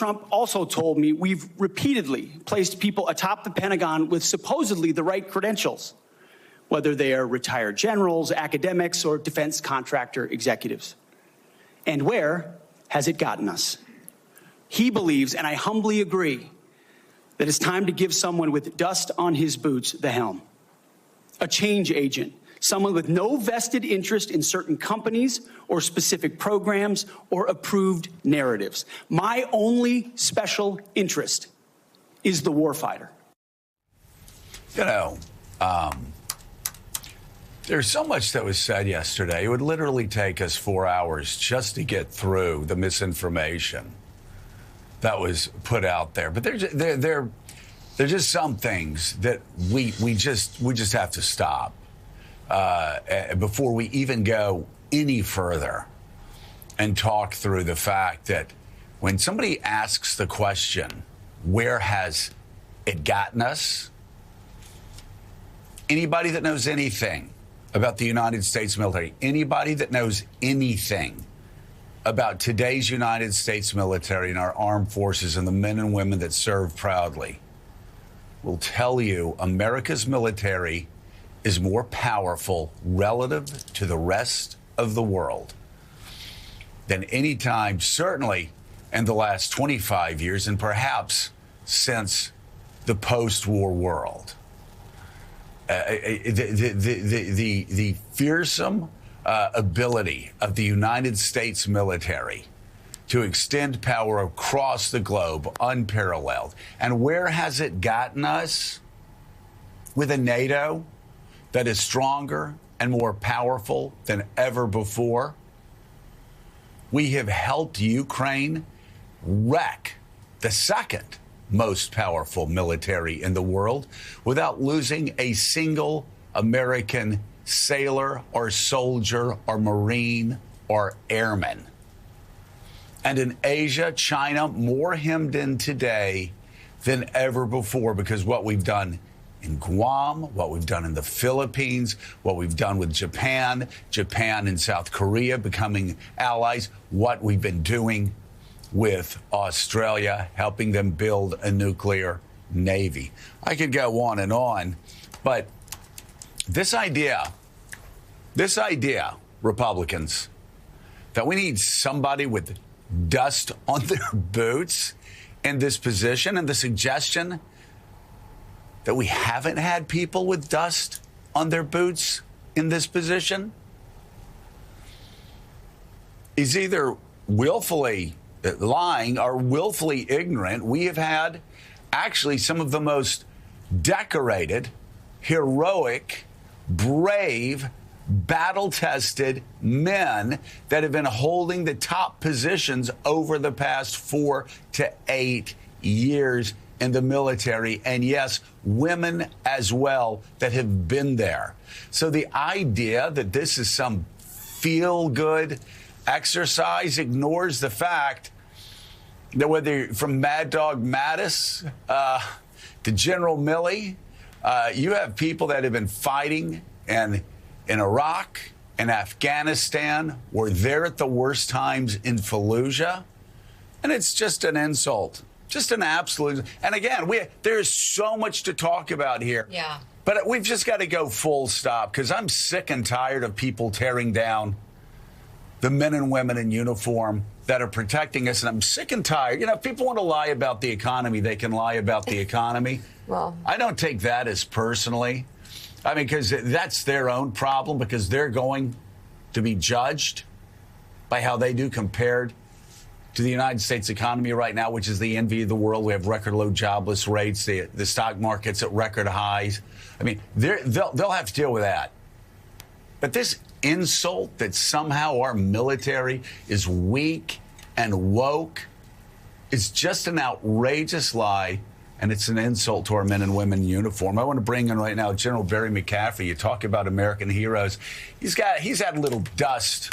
Trump also told me we've repeatedly placed people atop the Pentagon with supposedly the right credentials, whether they are retired generals, academics, or defense contractor executives. And where has it gotten us? He believes, and I humbly agree, that it's time to give someone with dust on his boots the helm. A change agent, someone with no vested interest in certain companies or specific programs or approved narratives. My only special interest is the warfighter. You know, there's so much that was said yesterday. It would literally take us 4 hours just to get through the misinformation that was put out there. But there's just some things that we just have to stop before we even go any further and talk through the fact that when somebody asks the question, where has it gotten us? Anybody that knows anything about the United States military, anybody that knows anything about today's United States military and our armed forces and the men and women that serve proudly will tell you America's military is more powerful relative to the rest of the world than any time, certainly in the last 25 years and perhaps since the post-war world. The fearsome ability of the United States military to extend power across the globe, unparalleled. And where has it gotten us? With a NATO that is stronger and more powerful than ever before. We have helped Ukraine wreck the second most powerful military in the world without losing a single American sailor or soldier or Marine or airman. And in Asia, China, more hemmed in today than ever before because what we've done in Guam, what we've done in the Philippines, what we've done with Japan and South Korea becoming allies, what we've been doing with Australia, helping them build a nuclear navy. I could go on, but this idea, Republicans, that we need somebody with dust on their boots in this position, and the suggestion that we haven't had people with dust on their boots in this position is either willfully lying or willfully ignorant. We have had actually some of the most decorated, heroic, brave, battle-tested men that have been holding the top positions over the past 4 to 8 years in the military, and yes, women as well that have been there. So the idea that this is some feel-good exercise ignores the fact that whether you're from Mad Dog Mattis to General Milley, you have people that have been fighting in Iraq and Afghanistan, were there at the worst times in Fallujah, and it's just an insult. Just an absolute. And again, there's so much to talk about here. Yeah. But we've just got to go full stop because I'm sick and tired of people tearing down the men and women in uniform that are protecting us. And I'm sick and tired. You know, if people want to lie about the economy, they can lie about the economy. Well, I don't take that as personally. I mean, because that's their own problem because they're going to be judged by how they do compared to the United States economy right now, which is the envy of the world. We have record low jobless rates, the stock market's at record highs. I mean, they'll have to deal with that. But this insult that somehow our military is weak and woke is just an outrageous lie, and it's an insult to our men and women in uniform. I want to bring in right now General Barry McCaffrey. You talk about American heroes. He's had a little dust